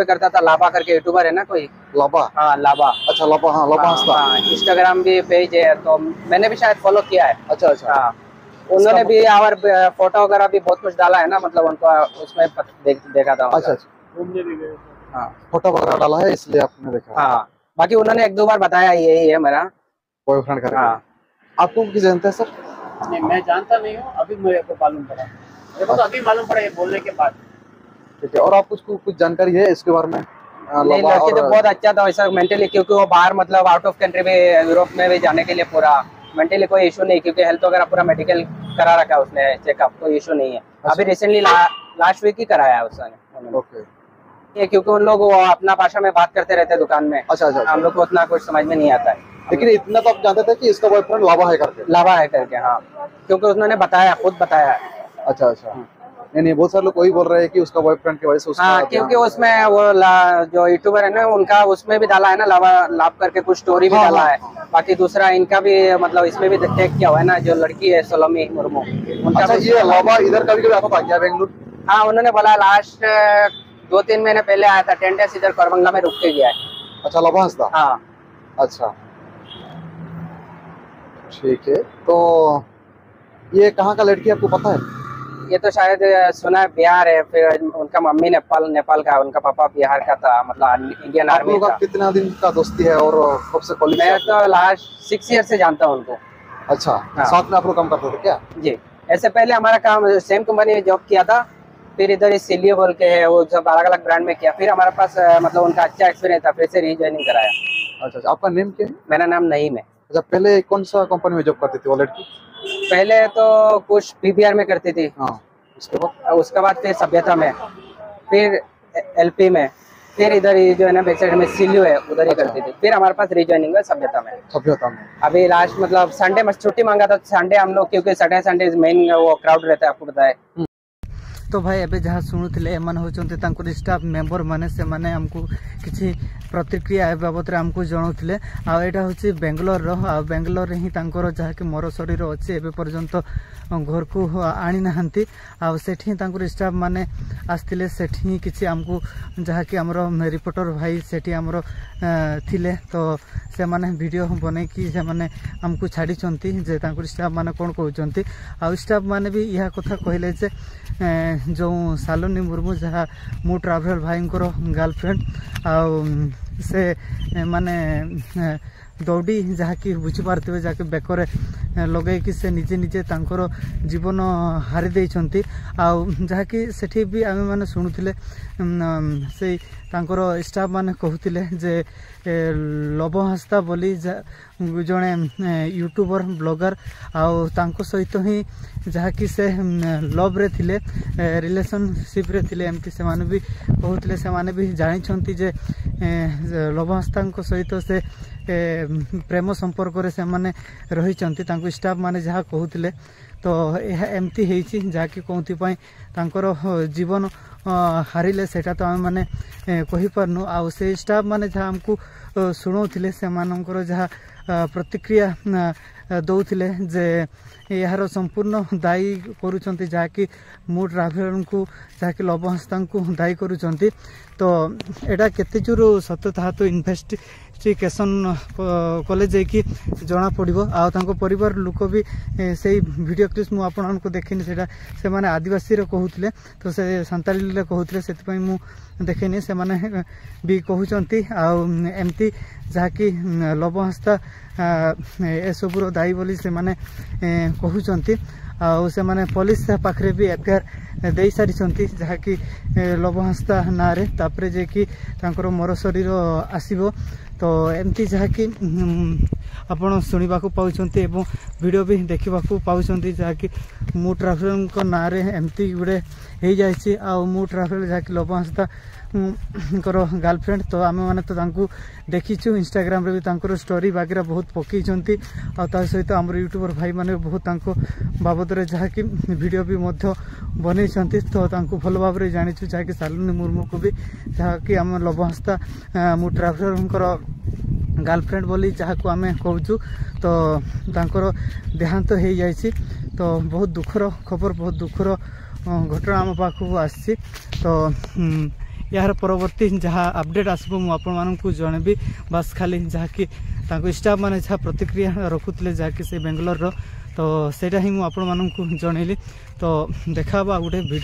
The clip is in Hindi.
पे करता था। लाभा करके यूट्यूबर है ना कोई, लाभा। हाँ लाभा। अच्छा लाभा, हाँ लाभा हंसदा। हाँ, इंस्टाग्राम भी पेज है, तो मैंने भी शायद फॉलो किया है। अच्छा अच्छा। हाँ, उन्होंने भी और फोटो वगैरह भी बहुत कुछ डाला है ना, मतलब उनको उसमें देखा था। अच्छा अच्छा, घूमने भी गए। हाँ, फोटो वगैरह डाला है इसलिए आपने देखा। हाँ, बाकी उन्होंने 1-2 बार बताया यही है मेरा बॉयफ्रेंड करके। हाँ। आपको किस जानते हैं सर? नहीं, मैं जानता नहीं हूँ, अभी मेरे को मालूम पड़ा, मेरे को तो अभी मालूम पड़ा ये बोलने के बाद। ठीक है, और आप कुछ जानकारी है इसके बारे में? नहीं, लड़की तो बहुत अच्छा था वैसा मेंटली, क्योंकि वो बाहर मतलब आउट ऑफ कंट्री में यूरोप में भी जाने के लिए पूरा मेंटली कोई इशू नहीं, क्योंकि हेल्थ वगैरह पूरा मेडिकल करा रखा है उसने, चेकअप कोई इशू नहीं है। अच्छा। अभी रिसेंटली लास्ट वीक ही कराया है उसने। ओके। ये क्योंकि उन लोग वो अपना भाषा में बात करते रहते हैं दुकान में। अच्छा अच्छा। हम लोग को उतना कुछ समझ में नहीं आता है, लेकिन इतना तो आप जानते थे कि इसका बॉयफ्रेंड लाभा है करके? लाभा है करके, हाँ, क्योंकि उन्होंने बताया, खुद बताया। अच्छा अच्छा। नहीं, बहुत सारे लोग वही बोल रहे हैं कि उसका बॉयफ्रेंड की वजह से उसका। हाँ, क्योंकि उसमें वो जो यूट्यूबर है ना उनका, उसमें भी डाला है ना लाभ करके कुछ स्टोरी भी डाला है। बाकी दूसरा इनका भी मतलब इसमें भी टैग किया हुआ है ना, जो लड़की है सोलोमी मुर्मू उनका। अच्छा, ये लाभा इधर कभी कभी आता था क्या बेंगलुरु? हाँ, उन्होंने बोला लास्ट 2-3 महीने पहले आया था, 10 डेज इधर कोरबंगला में रुक के गया है। अच्छा, लाभा हंसदा। हाँ। अच्छा ठीक है, तो ये कहाँ का लड़की आपको पता है? ये तो शायद सुना है बिहार है, फिर उनका मम्मी नेपाल का, उनका पापा बिहार का था, मतलब इंडियन आर्मी का। कितना दिन का दोस्ती है और कब से कॉलेज? मैं तो लास्ट 6 ईयर से जानता हूँ उनको। अच्छा। हाँ। साथ में आप लोग काम करते थे क्या? जी, ऐसे पहले हमारा काम सेम कंपनी में जॉब किया था, फिर इधर सिलियो बोल के है, वो सब अलग अलग ब्रांड में किया, फिर हमारे पास मतलब उनका अच्छा एक्सपीरियंस था, फिर से रीजॉइनिंग कराया। अच्छा, आपका नेम क्या है? मेरा नाम नईम है। अच्छा, पहले कौन सा कंपनी में जॉब करती थी वो लड़की? पहले तो कुछ पीबीआर में करती थी। हाँ। उसके बाद फिर सभ्यता में, फिर एलपी में, फिर इधर जो है ना बैक साइड में सिलियो है उधर ही करती थी, फिर हमारे पास रीजॉइनिंग है सभ्यता में। अभी लास्ट मतलब संडे में छुट्टी मांगा था, संडे हम लोग, क्योंकि संडे मेन वो क्राउड रहता है, आपको पता है। तो भाई एबे जहाँ शुणुले एम होती स्टाफ मेम्बर मैंने से माने हमको किसी प्रतिक्रिया बाबद आमको जनाऊे। आटा हूँ बेंगलोर बेंगलोर ही जहाँकि मोर शरीर अच्छे एवं पर्यंत घर को आनी ना आठी स्टाफ मैंने आसते सेठी किसी आमको जहाँकि आमर रिपोर्टर भाई सेठी आमर थिले, तो से माने वीडियो बने कि से माने आमको छाड़ी जे स्टाफ माने कौन कहते। आ स्टाफ माने भी यह कथा कहले जे जो सालोनी मुर्मू जहाँ मु ट्राभेल भाई गर्लफ्रेंड से माने दौड़ी जहाँकि बुझीपारे जहाँकि बेकर लगे कि से निजे निजे तांकर जीवन हारी देइछंती। जहाँकि सेठी भी आमे माने शुणुले से तांकर स्टाफ माने कहूतिले जे लभ हंसदा बोली जड़े यूट्यूबर ब्लॉगर आउ सहित ही जहाँकि से लव रे थिले रिलेशनशिप रे थिले एमती से माने भी कहूतिले, से माने भी जानिछंती जे लभ हंसदा सहित से प्रेम संपर्क रे से माने रहिचंती। तांको स्टाफ माने जहाँ कहूतिले तो यह एमती हेइची जहाँकि कौंथिपाई तांकर जीवन हारिले सेटा तो आमे माने कहि पारनु। आ से स्टाफ माने जहाँ हमको शुणाउथिले से मानकर जहाँ प्रतिक्रिया दौथिले जे यार संपूर्ण दायी करुचंती जहाँकि मु ट्राभेलर को जहाँकि लभ हंसदा को दायी करुचंती। तो एटा केते चुरु सत्य ताहा तो इन्वेस्टिगेशन कले जाकि जना पड़िबो। आ तांको परिवार लोक भी से वीडियो क्लिप्स मु आपन को देखिनी, सेटा से माने आदिवासी रे कहूथिले, तो से संताली रे कहूथिले, सेति पई मु देखिनी से माने भी कहउचंती। आ एमती जहाँकि लभ हंसदा ए सबुर दायी बोली से माने कहउचंती। आ से माने पुलिस पाखरे भी एफआईआर दे सारी जहाँकि लभ हंसदा ना रे तापरे जे कि तांकर मोर शरीर आसीबो। तो एमती जहाँकि आपण शुणा पाउछंती एवं वीडियो भी देखा पाउछंती जहाँकि मु ट्राभेलर ना रे एमती गुड़े हो जाए। आ मु ट्राभेलर जहाँकि लभ हंसदा गर्लफ्रेंड, तो आम मैंने तो देखीचु इंस्टाग्राम रे भी तांकर स्टोरी वगैरह बहुत पकईचंती। आ सहित आम यूट्यूबर भाई माने बहुत बाबद रे जहाँकि वीडियो भी बनईचंती। तो भल भाव में जानीचु जहाँकि सालोनी मुर्मू को भी जहाँकि आम लभ हंसदा मु ट्राभेलर गर्लफ्रेंड बोली जहाँ को आम कहूँ। तो तांकर देहांत हो जाइए। तो बहुत दुखर खबर, बहुत दुखर घटना आम पाखक आसी। तो यार परवर्ती जहाँ अपडेट आसब मुझे जनबी बास खाली जहाँकि स्टाफ मैंने जहाँ प्रतिक्रिया रखुले जहाँकि से बेंगलोर तो सेटा ही मुझे जनइली तो देखा गोटे वीडियो।